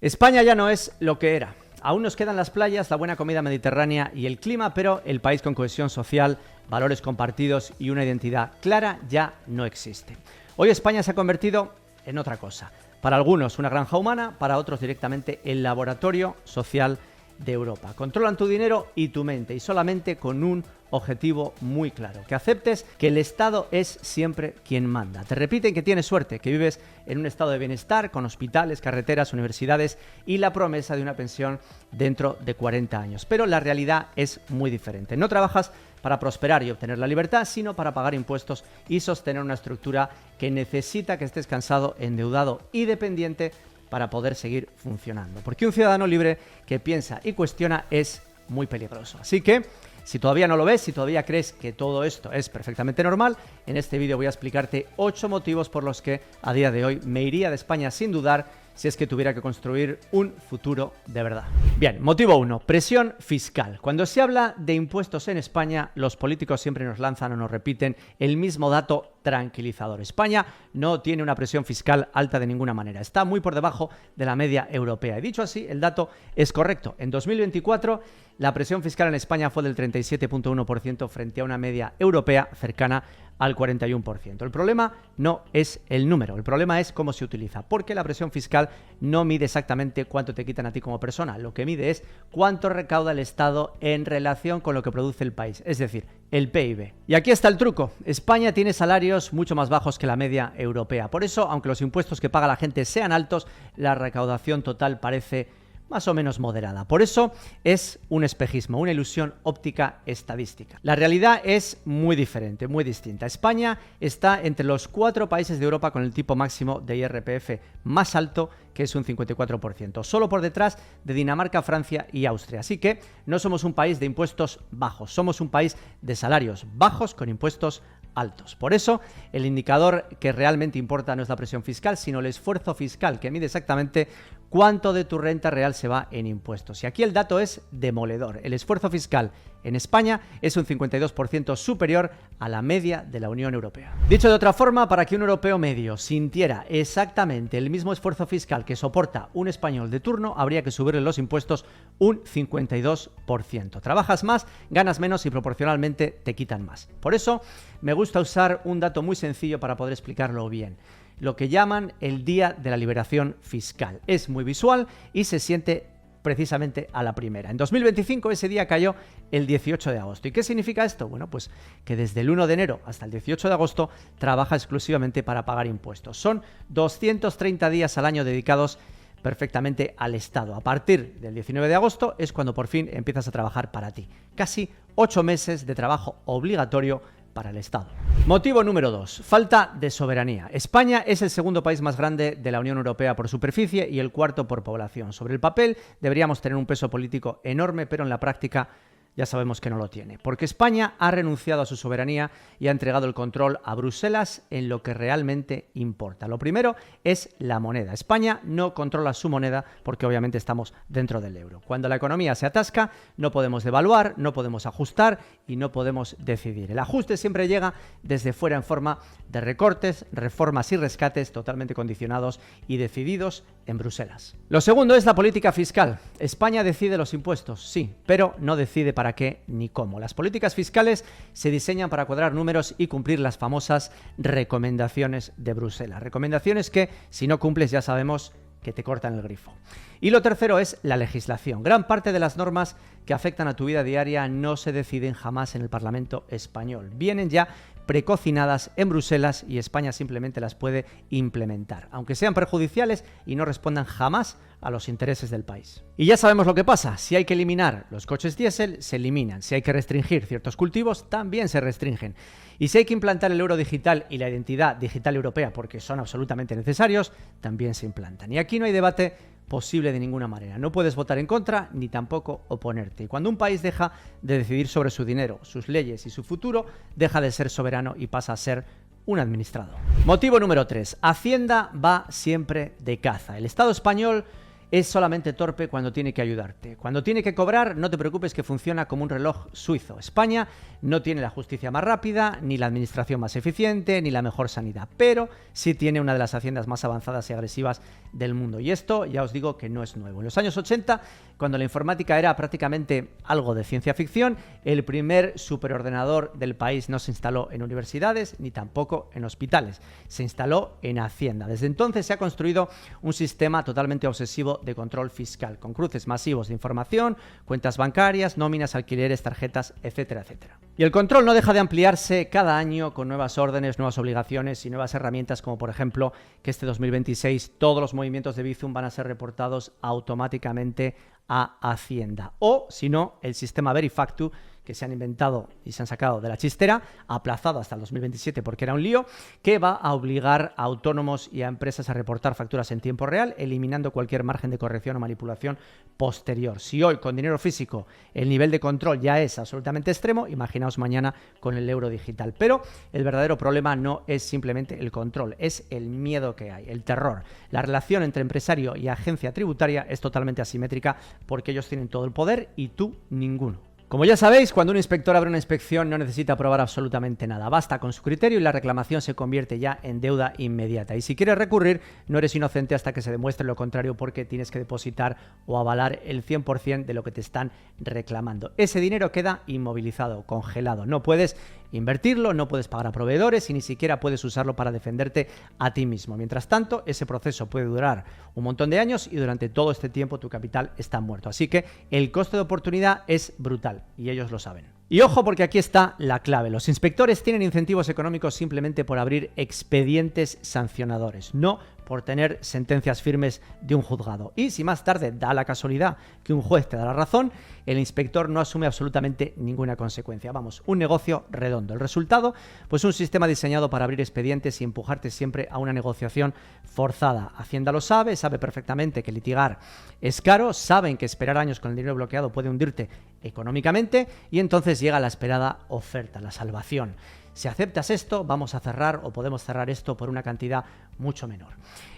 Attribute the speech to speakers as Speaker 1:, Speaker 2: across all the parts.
Speaker 1: España ya no es lo que era. Aún nos quedan las playas, la buena comida mediterránea y el clima, pero el país con cohesión social, valores compartidos y una identidad clara ya no existe. Hoy España se ha convertido en otra cosa. Para algunos una granja humana, para otros directamente el laboratorio social de Europa. Controlan tu dinero y tu mente, y solamente con un objetivo muy claro: que aceptes que el Estado es siempre quien manda. Te repiten que tienes suerte, que vives en un estado de bienestar con hospitales, carreteras, universidades y la promesa de una pensión dentro de 40 años. Pero la realidad es muy diferente. No trabajas para prosperar y obtener la libertad, sino para pagar impuestos y sostener una estructura que necesita que estés cansado, endeudado y dependiente para poder seguir funcionando. Porque un ciudadano libre que piensa y cuestiona es muy peligroso. Así que, si todavía no lo ves, si todavía crees que todo esto es perfectamente normal, en este vídeo voy a explicarte 8 motivos por los que a día de hoy me iría de España sin dudar si es que tuviera que construir un futuro de verdad. Bien, motivo 1, presión fiscal. Cuando se habla de impuestos en España, los políticos siempre nos lanzan o nos repiten el mismo dato tranquilizador: España no tiene una presión fiscal alta de ninguna manera, está muy por debajo de la media europea. Y dicho así, el dato es correcto. En 2024, la presión fiscal en España fue del 37,1% frente a una media europea cercana al 41%. El problema no es el número, el problema es cómo se utiliza, porque la presión fiscal no mide exactamente cuánto te quitan a ti como persona, lo que mide es cuánto recauda el Estado en relación con lo que produce el país, es decir, el PIB. Y aquí está el truco: España tiene salarios mucho más bajos que la media europea. Por eso, aunque los impuestos que paga la gente sean altos, la recaudación total parece más o menos moderada. Por eso es un espejismo, una ilusión óptica estadística. La realidad es muy diferente, muy distinta. España está entre los 4 países de Europa con el tipo máximo de IRPF más alto, que es un 54%, solo por detrás de Dinamarca, Francia y Austria. Así que no somos un país de impuestos bajos, somos un país de salarios bajos con impuestos altos. Por eso, el indicador que realmente importa no es la presión fiscal, sino el esfuerzo fiscal, que mide exactamente cuánto de tu renta real se va en impuestos. Y aquí el dato es demoledor. El esfuerzo fiscal en España es un 52% superior a la media de la Unión Europea. Dicho de otra forma, para que un europeo medio sintiera exactamente el mismo esfuerzo fiscal que soporta un español de turno, habría que subirle los impuestos un 52%. Trabajas más, ganas menos y proporcionalmente te quitan más. Por eso, me gusta usar un dato muy sencillo para poder explicarlo bien: lo que llaman el Día de la Liberación Fiscal. Es muy visual y se siente precisamente a la primera. En 2025 ese día cayó el 18 de agosto. ¿Y qué significa esto? Bueno, pues que desde el 1 de enero hasta el 18 de agosto trabaja exclusivamente para pagar impuestos. Son 230 días al año dedicados perfectamente al Estado. A partir del 19 de agosto es cuando por fin empiezas a trabajar para ti. Casi 8 meses de trabajo obligatorio para el Estado. Motivo número 2, falta de soberanía. España es el segundo país más grande de la Unión Europea por superficie y el cuarto por población. Sobre el papel deberíamos tener un peso político enorme, pero en la práctica ya sabemos que no lo tiene, porque España ha renunciado a su soberanía y ha entregado el control a Bruselas en lo que realmente importa. Lo primero es la moneda. España no controla su moneda porque obviamente estamos dentro del euro. Cuando la economía se atasca, no podemos devaluar, no podemos ajustar y no podemos decidir. El ajuste siempre llega desde fuera en forma de recortes, reformas y rescates totalmente condicionados y decididos en Bruselas. Lo segundo es la política fiscal. España decide los impuestos, sí, pero no decide para qué ni cómo. Las políticas fiscales se diseñan para cuadrar números y cumplir las famosas recomendaciones de Bruselas. Recomendaciones que, si no cumples, ya sabemos que te cortan el grifo. Y lo tercero es la legislación. Gran parte de las normas que afectan a tu vida diaria no se deciden jamás en el Parlamento español. Vienen ya precocinadas en Bruselas y España simplemente las puede implementar, aunque sean perjudiciales y no respondan jamás a los intereses del país. Y ya sabemos lo que pasa: si hay que eliminar los coches diésel, se eliminan; si hay que restringir ciertos cultivos, también se restringen; y si hay que implantar el euro digital y la identidad digital europea, porque son absolutamente necesarios, también se implantan. Y aquí no hay debate posible de ninguna manera. No puedes votar en contra ni tampoco oponerte. Y cuando un país deja de decidir sobre su dinero, sus leyes y su futuro, deja de ser soberano y pasa a ser un administrado. Motivo número 3. Hacienda va siempre de caza. El Estado español es solamente torpe cuando tiene que ayudarte. Cuando tiene que cobrar, no te preocupes que funciona como un reloj suizo. España no tiene la justicia más rápida, ni la administración más eficiente, ni la mejor sanidad, pero sí tiene una de las haciendas más avanzadas y agresivas del mundo. Y esto ya os digo que no es nuevo. En los años 80, cuando la informática era prácticamente algo de ciencia ficción, el primer superordenador del país no se instaló en universidades ni tampoco en hospitales. Se instaló en Hacienda. Desde entonces se ha construido un sistema totalmente obsesivo de control fiscal, con cruces masivos de información, cuentas bancarias, nóminas, alquileres, tarjetas, etcétera, etcétera. Y el control no deja de ampliarse cada año con nuevas órdenes, nuevas obligaciones y nuevas herramientas, como por ejemplo que este 2026 todos los movimientos de Bizum van a ser reportados automáticamente a Hacienda. O, si no, el sistema Verifactu, que se han inventado y se han sacado de la chistera, aplazado hasta el 2027 porque era un lío, que va a obligar a autónomos y a empresas a reportar facturas en tiempo real, eliminando cualquier margen de corrección o manipulación posterior. Si hoy con dinero físico el nivel de control ya es absolutamente extremo, imaginaos mañana con el euro digital. Pero el verdadero problema no es simplemente el control, es el miedo que hay, el terror. La relación entre empresario y agencia tributaria es totalmente asimétrica porque ellos tienen todo el poder y tú ninguno. Como ya sabéis, cuando un inspector abre una inspección no necesita probar absolutamente nada. Basta con su criterio y la reclamación se convierte ya en deuda inmediata. Y si quieres recurrir, no eres inocente hasta que se demuestre lo contrario porque tienes que depositar o avalar el 100% de lo que te están reclamando. Ese dinero queda inmovilizado, congelado. No puedes invertirlo, no puedes pagar a proveedores y ni siquiera puedes usarlo para defenderte a ti mismo. Mientras tanto, ese proceso puede durar un montón de años y durante todo este tiempo tu capital está muerto. Así que el coste de oportunidad es brutal y ellos lo saben. Y ojo porque aquí está la clave. Los inspectores tienen incentivos económicos simplemente por abrir expedientes sancionadores, no por tener sentencias firmes de un juzgado. Y si más tarde da la casualidad que un juez te da la razón, el inspector no asume absolutamente ninguna consecuencia. Vamos, un negocio redondo. El resultado, pues un sistema diseñado para abrir expedientes y empujarte siempre a una negociación forzada. Hacienda lo sabe perfectamente que litigar es caro, saben que esperar años con el dinero bloqueado puede hundirte económicamente y entonces llega la esperada oferta, la salvación. Si aceptas esto, vamos a cerrar o podemos cerrar esto por una cantidad mucho menor.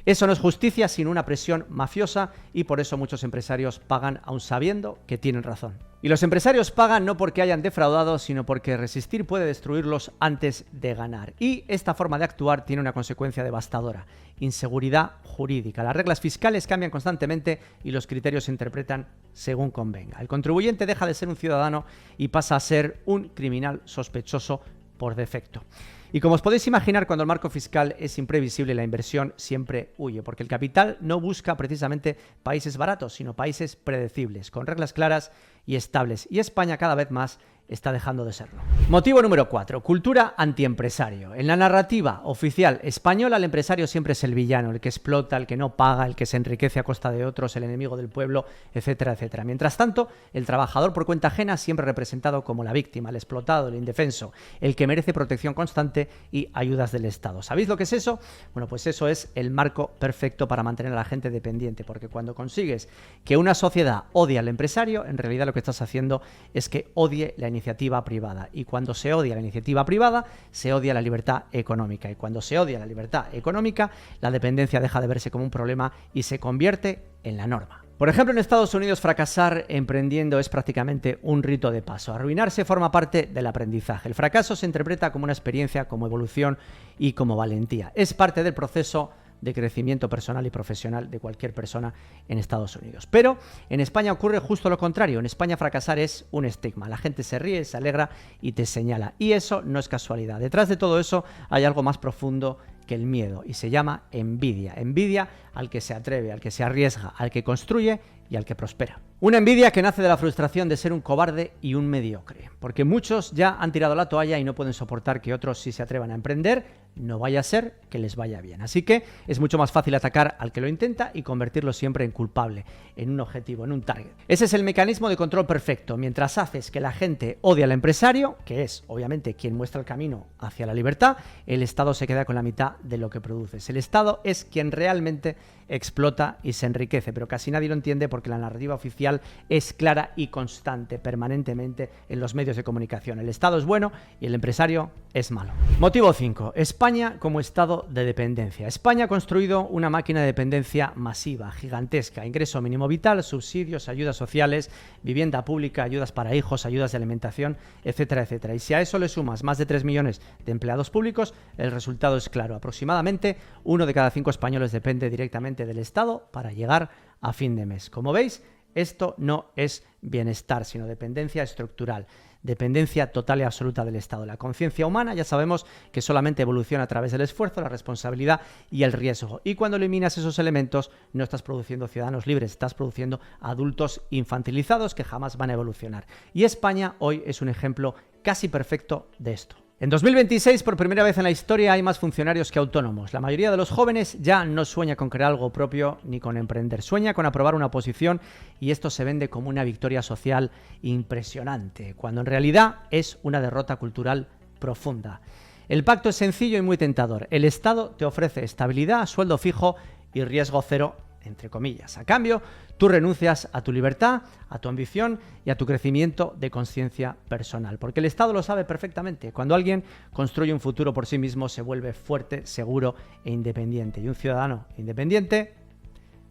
Speaker 1: Eso no es justicia, sino una presión mafiosa y por eso muchos empresarios pagan aun sabiendo que tienen razón. Y los empresarios pagan no porque hayan defraudado, sino porque resistir puede destruirlos antes de ganar. Y esta forma de actuar tiene una consecuencia devastadora: inseguridad jurídica. Las reglas fiscales cambian constantemente y los criterios se interpretan según convenga. El contribuyente deja de ser un ciudadano y pasa a ser un criminal sospechoso por defecto. Y como os podéis imaginar, cuando el marco fiscal es imprevisible, la inversión siempre huye, porque el capital no busca precisamente países baratos, sino países predecibles, con reglas claras y estables. Y España cada vez más está dejando de serlo. Motivo número 4. Cultura antiempresario. En la narrativa oficial española, el empresario siempre es el villano, el que explota, el que no paga, el que se enriquece a costa de otros, el enemigo del pueblo, etcétera, etcétera. Mientras tanto, el trabajador por cuenta ajena siempre representado como la víctima, el explotado, el indefenso, el que merece protección constante y ayudas del Estado. ¿Sabéis lo que es eso? Bueno, pues eso es el marco perfecto para mantener a la gente dependiente, porque cuando consigues que una sociedad odie al empresario, en realidad lo que estás haciendo es que odie la iniciativa privada. Y cuando se odia la iniciativa privada, se odia la libertad económica. Y cuando se odia la libertad económica, la dependencia deja de verse como un problema y se convierte en la norma. Por ejemplo, en Estados Unidos, fracasar emprendiendo es prácticamente un rito de paso. Arruinarse forma parte del aprendizaje. El fracaso se interpreta como una experiencia, como evolución y como valentía. Es parte del proceso de crecimiento personal y profesional de cualquier persona en Estados Unidos. Pero en España ocurre justo lo contrario. En España fracasar es un estigma. La gente se ríe, se alegra y te señala. Y eso no es casualidad. Detrás de todo eso hay algo más profundo que el miedo y se llama envidia. Envidia al que se atreve, al que se arriesga, al que construye y al que prospera. Una envidia que nace de la frustración de ser un cobarde y un mediocre, porque muchos ya han tirado la toalla y no pueden soportar que otros sí se atrevan a emprender, no vaya a ser que les vaya bien. Así que es mucho más fácil atacar al que lo intenta y convertirlo siempre en culpable, en un objetivo, en un target. Ese es el mecanismo de control perfecto. Mientras haces que la gente odie al empresario, que es obviamente quien muestra el camino hacia la libertad, el Estado se queda con la mitad de lo que produces. El Estado es quien realmente explota y se enriquece, pero casi nadie lo entiende porque la narrativa oficial social es clara y constante permanentemente en los medios de comunicación. El Estado es bueno y el empresario es malo. Motivo 5. España como estado de dependencia. España ha construido una máquina de dependencia masiva, gigantesca. Ingreso mínimo vital, subsidios, ayudas sociales, vivienda pública, ayudas para hijos, ayudas de alimentación, etcétera, etcétera. Y si a eso le sumas más de 3 millones de empleados públicos, el resultado es claro. Aproximadamente 1 de cada 5 españoles depende directamente del Estado para llegar a fin de mes. Como veis, esto no es bienestar, sino dependencia estructural. Dependencia total y absoluta del Estado. La conciencia humana ya sabemos que solamente evoluciona a través del esfuerzo, la responsabilidad y el riesgo. Y cuando eliminas esos elementos no estás produciendo ciudadanos libres, estás produciendo adultos infantilizados que jamás van a evolucionar. Y España hoy es un ejemplo casi perfecto de esto. En 2026, por primera vez en la historia, hay más funcionarios que autónomos. La mayoría de los jóvenes ya no sueña con crear algo propio ni con emprender. Sueña con aprobar una oposición y esto se vende como una victoria social impresionante, cuando en realidad es una derrota cultural profunda. El pacto es sencillo y muy tentador. El Estado te ofrece estabilidad, sueldo fijo y riesgo cero, entre comillas. A cambio, tú renuncias a tu libertad, a tu ambición y a tu crecimiento de conciencia personal. Porque el Estado lo sabe perfectamente. Cuando alguien construye un futuro por sí mismo, se vuelve fuerte, seguro e independiente. Y un ciudadano independiente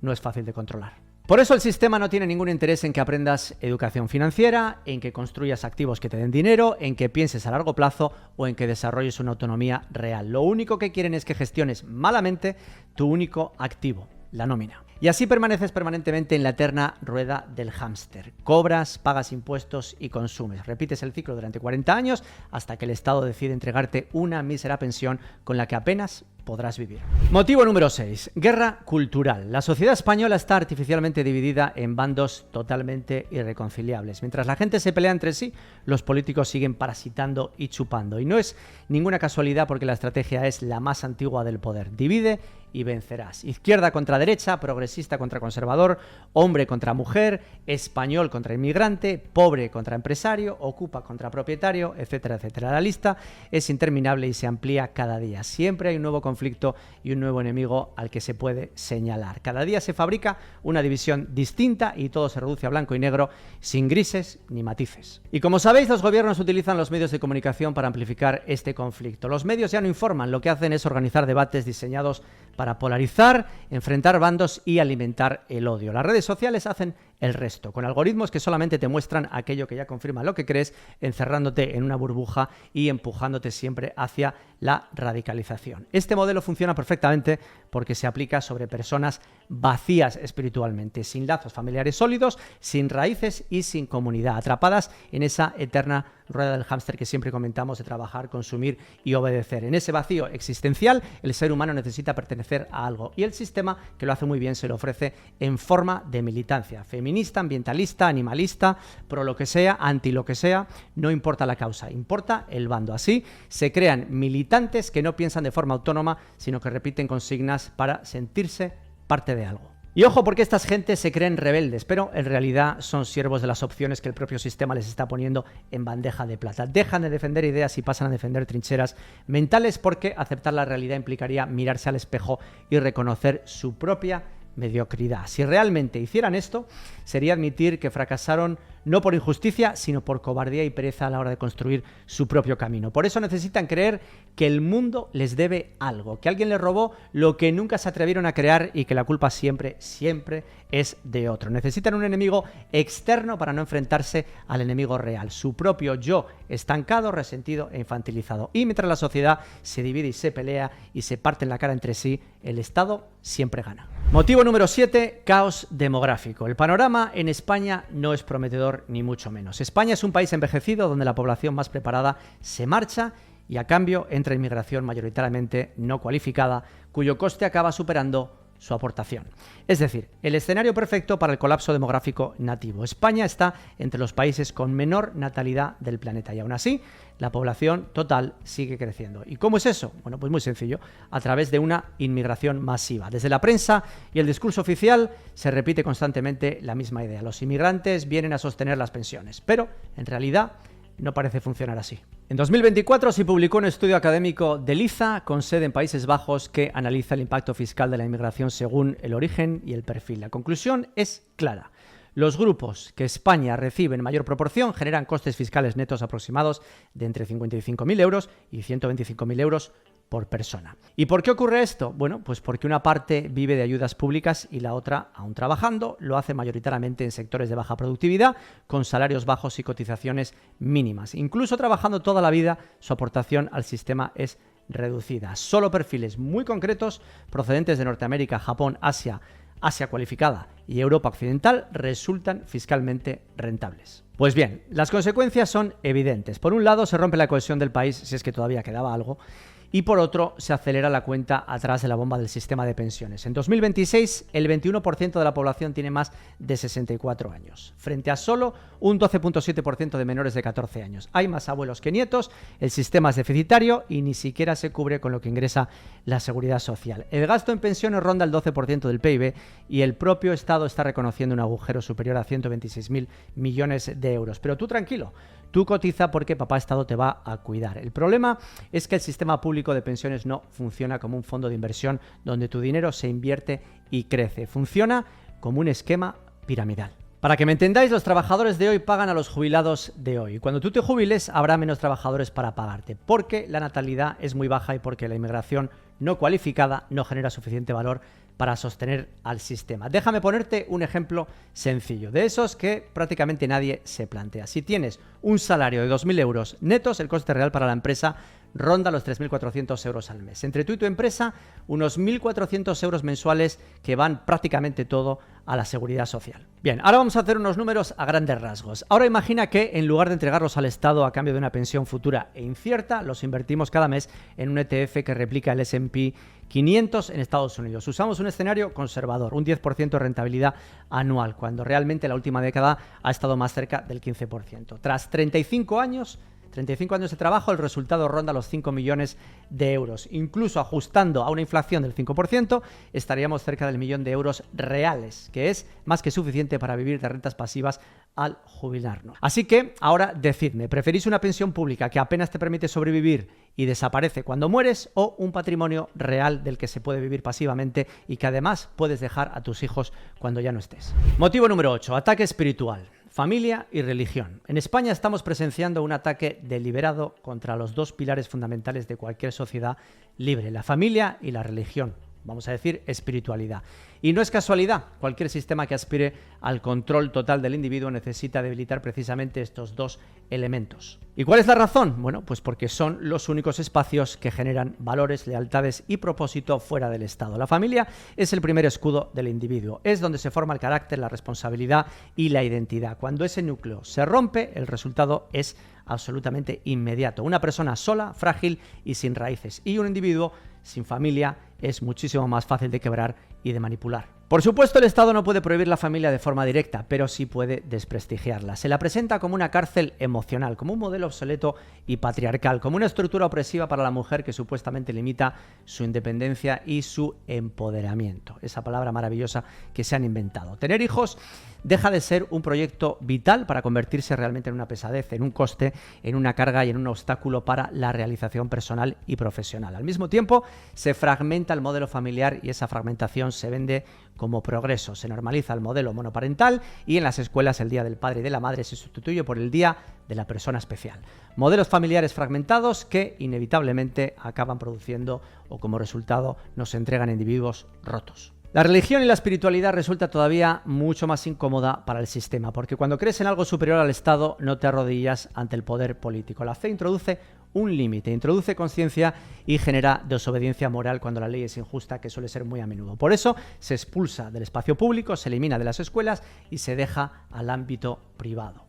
Speaker 1: no es fácil de controlar. Por eso el sistema no tiene ningún interés en que aprendas educación financiera, en que construyas activos que te den dinero, en que pienses a largo plazo o en que desarrolles una autonomía real. Lo único que quieren es que gestiones malamente tu único activo, la nómina. Y así permaneces permanentemente en la eterna rueda del hámster. Cobras, pagas impuestos y consumes. Repites el ciclo durante 40 años hasta que el Estado decide entregarte una mísera pensión con la que apenas podrás vivir. Motivo número 6. Guerra cultural. La sociedad española está artificialmente dividida en bandos totalmente irreconciliables. Mientras la gente se pelea entre sí, los políticos siguen parasitando y chupando. Y no es ninguna casualidad porque la estrategia es la más antigua del poder. Divide y vencerás. Izquierda contra derecha, progresista contra conservador, hombre contra mujer, español contra inmigrante, pobre contra empresario, ocupa contra propietario, etcétera, etcétera. La lista es interminable y se amplía cada día. Siempre hay un nuevo conflicto y un nuevo enemigo al que se puede señalar. Cada día se fabrica una división distinta y todo se reduce a blanco y negro, sin grises ni matices. Y como sabéis, los gobiernos utilizan los medios de comunicación para amplificar este conflicto. Los medios ya no informan, lo que hacen es organizar debates diseñados para polarizar, enfrentar bandos y alimentar el odio. Las redes sociales hacen el resto, con algoritmos que solamente te muestran aquello que ya confirma lo que crees, encerrándote en una burbuja y empujándote siempre hacia la radicalización. Este modelo funciona perfectamente porque se aplica sobre personas vacías espiritualmente, sin lazos familiares sólidos, sin raíces y sin comunidad, atrapadas en esa eterna rueda del hámster que siempre comentamos de trabajar, consumir y obedecer. En ese vacío existencial, el ser humano necesita pertenecer a algo y el sistema, que lo hace muy bien, se lo ofrece en forma de militancia, feminista, ambientalista, animalista, pro lo que sea, anti lo que sea, no importa la causa, importa el bando. Así se crean militantes que no piensan de forma autónoma, sino que repiten consignas para sentirse parte de algo. Y ojo, porque estas gentes se creen rebeldes, pero en realidad son siervos de las opciones que el propio sistema les está poniendo en bandeja de plata. Dejan de defender ideas y pasan a defender trincheras mentales porque aceptar la realidad implicaría mirarse al espejo y reconocer su propia mediocridad. Si realmente hicieran esto, sería admitir que fracasaron no por injusticia, sino por cobardía y pereza a la hora de construir su propio camino. Por eso necesitan creer que el mundo les debe algo, que alguien les robó lo que nunca se atrevieron a crear y que la culpa siempre es de otro. Necesitan un enemigo externo para no enfrentarse al enemigo real, su propio yo estancado, resentido e infantilizado. Y mientras la sociedad se divide y se pelea y se parte en la cara entre sí, el Estado siempre gana. Motivo número 7, caos demográfico. El panorama en España no es prometedor ni mucho menos. España es un país envejecido donde la población más preparada se marcha y a cambio entra inmigración mayoritariamente no cualificada, cuyo coste acaba superando su aportación. Es decir, el escenario perfecto para el colapso demográfico nativo. España está entre los países con menor natalidad del planeta y aún así la población total sigue creciendo. ¿Y cómo es eso? Bueno, pues muy sencillo, a través de una inmigración masiva. Desde la prensa y el discurso oficial se repite constantemente la misma idea. Los inmigrantes vienen a sostener las pensiones, pero en realidad no parece funcionar así. En 2024 se publicó un estudio académico de Liza con sede en Países Bajos que analiza el impacto fiscal de la inmigración según el origen y el perfil. La conclusión es clara. Los grupos que España recibe en mayor proporción generan costes fiscales netos aproximados de entre 55.000 euros y 125.000 euros por persona. ¿Y por qué ocurre esto? Bueno, pues porque una parte vive de ayudas públicas y la otra, aún trabajando, lo hace mayoritariamente en sectores de baja productividad, con salarios bajos y cotizaciones mínimas. Incluso trabajando toda la vida, su aportación al sistema es reducida. Solo perfiles muy concretos, procedentes de Norteamérica, Japón, Asia cualificada y Europa occidental, resultan fiscalmente rentables. Pues bien, las consecuencias son evidentes. Por un lado, se rompe la cohesión del país, si es que todavía quedaba algo, y por otro, se acelera la cuenta atrás de la bomba del sistema de pensiones. En 2026, el 21% de la población tiene más de 64 años, frente a solo un 12,7% de menores de 14 años. Hay más abuelos que nietos, el sistema es deficitario y ni siquiera se cubre con lo que ingresa la Seguridad Social. El gasto en pensiones ronda el 12% del PIB y el propio Estado está reconociendo un agujero superior a 126.000 millones de euros. Pero tú tranquilo, tú cotiza porque papá Estado te va a cuidar. El problema es que el sistema público de pensiones no funciona como un fondo de inversión donde tu dinero se invierte y crece. Funciona como un esquema piramidal. Para que me entendáis, los trabajadores de hoy pagan a los jubilados de hoy. Cuando tú te jubiles, habrá menos trabajadores para pagarte, porque la natalidad es muy baja y porque la inmigración no cualificada no genera suficiente valor para sostener al sistema. Déjame ponerte un ejemplo sencillo, de esos que prácticamente nadie se plantea. Si tienes un salario de 2.000 euros netos, el coste real para la empresa ronda los 3.400 euros al mes. Entre tú y tu empresa, unos 1.400 euros mensuales que van prácticamente todo a la seguridad social. Bien, ahora vamos a hacer unos números a grandes rasgos. Ahora imagina que en lugar de entregarlos al Estado a cambio de una pensión futura e incierta, los invertimos cada mes en un ETF que replica el S&P 500 en Estados Unidos. Usamos un escenario conservador, un 10% de rentabilidad anual, cuando realmente la última década ha estado más cerca del 15%. Tras 35 años de trabajo, el resultado ronda los 5 millones de euros. Incluso ajustando a una inflación del 5%, estaríamos cerca del millón de euros reales, que es más que suficiente para vivir de rentas pasivas al jubilarnos. Así que, ahora decidme, ¿preferís una pensión pública que apenas te permite sobrevivir y desaparece cuando mueres, o un patrimonio real del que se puede vivir pasivamente y que además puedes dejar a tus hijos cuando ya no estés? Motivo número 8. Ataque espiritual. Familia y religión. En España estamos presenciando un ataque deliberado contra los dos pilares fundamentales de cualquier sociedad libre, la familia y la religión. Vamos a decir espiritualidad. Y no es casualidad, cualquier sistema que aspire al control total del individuo necesita debilitar precisamente estos dos elementos. ¿Y cuál es la razón? Bueno, pues porque son los únicos espacios que generan valores, lealtades y propósito fuera del Estado. La familia es el primer escudo del individuo, es donde se forma el carácter, la responsabilidad y la identidad. Cuando ese núcleo se rompe, el resultado es absolutamente inmediato. Una persona sola, frágil y sin raíces, y un individuo sin familia es muchísimo más fácil de quebrar y de manipular. Por supuesto, el Estado no puede prohibir la familia de forma directa, pero sí puede desprestigiarla. Se la presenta como una cárcel emocional, como un modelo obsoleto y patriarcal, como una estructura opresiva para la mujer que supuestamente limita su independencia y su empoderamiento. Esa palabra maravillosa que se han inventado. Tener hijos deja de ser un proyecto vital para convertirse realmente en una pesadez, en un coste, en una carga y en un obstáculo para la realización personal y profesional. Al mismo tiempo, se fragmenta el modelo familiar y esa fragmentación se vende como progreso. Se normaliza el modelo monoparental y en las escuelas el Día del Padre y de la Madre se sustituye por el Día de la Persona Especial. Modelos familiares fragmentados que inevitablemente acaban produciendo o como resultado nos entregan individuos rotos. La religión y la espiritualidad resulta todavía mucho más incómoda para el sistema, porque cuando crees en algo superior al Estado no te arrodillas ante el poder político. La fe introduce un límite, introduce conciencia y genera desobediencia moral cuando la ley es injusta, que suele ser muy a menudo. Por eso se expulsa del espacio público, se elimina de las escuelas y se deja al ámbito privado.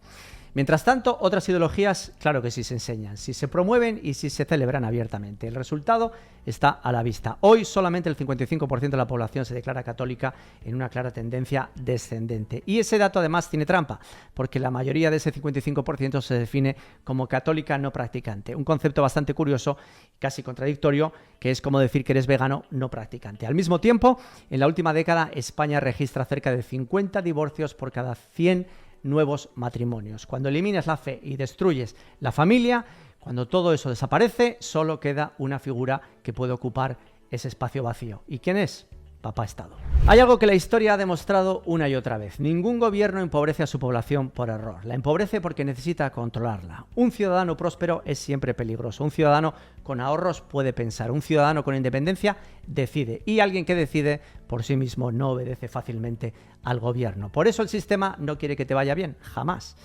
Speaker 1: Mientras tanto, otras ideologías, claro que sí se enseñan, sí se promueven y sí se celebran abiertamente. El resultado está a la vista. Hoy solamente el 55% de la población se declara católica en una clara tendencia descendente. Y ese dato además tiene trampa, porque la mayoría de ese 55% se define como católica no practicante. Un concepto bastante curioso, casi contradictorio, que es como decir que eres vegano no practicante. Al mismo tiempo, en la última década, España registra cerca de 50 divorcios por cada 100 nuevos matrimonios. Cuando eliminas la fe y destruyes la familia, cuando todo eso desaparece, solo queda una figura que puede ocupar ese espacio vacío. ¿Y quién es? papá Estado. Hay algo que la historia ha demostrado una y otra vez. Ningún gobierno empobrece a su población por error. La empobrece porque necesita controlarla. Un ciudadano próspero es siempre peligroso. Un ciudadano con ahorros puede pensar. Un ciudadano con independencia decide. Y alguien que decide por sí mismo no obedece fácilmente al gobierno. Por eso el sistema no quiere que te vaya bien, jamás.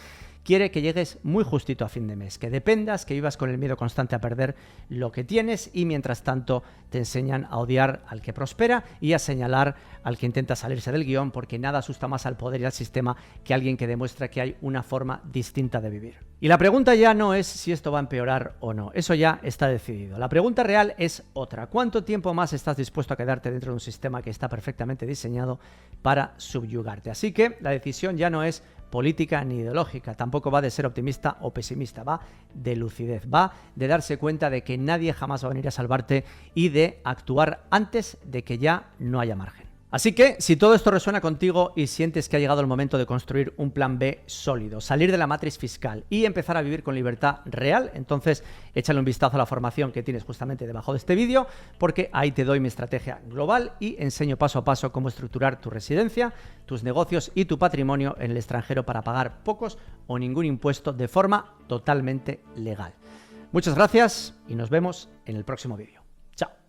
Speaker 1: Quiere que llegues muy justito a fin de mes, que dependas, que vivas con el miedo constante a perder lo que tienes y mientras tanto te enseñan a odiar al que prospera y a señalar al que intenta salirse del guión, porque nada asusta más al poder y al sistema que alguien que demuestra que hay una forma distinta de vivir. Y la pregunta ya no es si esto va a empeorar o no, eso ya está decidido. La pregunta real es otra: ¿cuánto tiempo más estás dispuesto a quedarte dentro de un sistema que está perfectamente diseñado para subyugarte? Así que la decisión ya no es política ni ideológica, tampoco va de ser optimista o pesimista, va de lucidez, va de darse cuenta de que nadie jamás va a venir a salvarte y de actuar antes de que ya no haya margen. Así que, si todo esto resuena contigo y sientes que ha llegado el momento de construir un plan B sólido, salir de la matriz fiscal y empezar a vivir con libertad real, entonces échale un vistazo a la formación que tienes justamente debajo de este vídeo, porque ahí te doy mi estrategia global y enseño paso a paso cómo estructurar tu residencia, tus negocios y tu patrimonio en el extranjero para pagar pocos o ningún impuesto de forma totalmente legal. Muchas gracias y nos vemos en el próximo vídeo. Chao.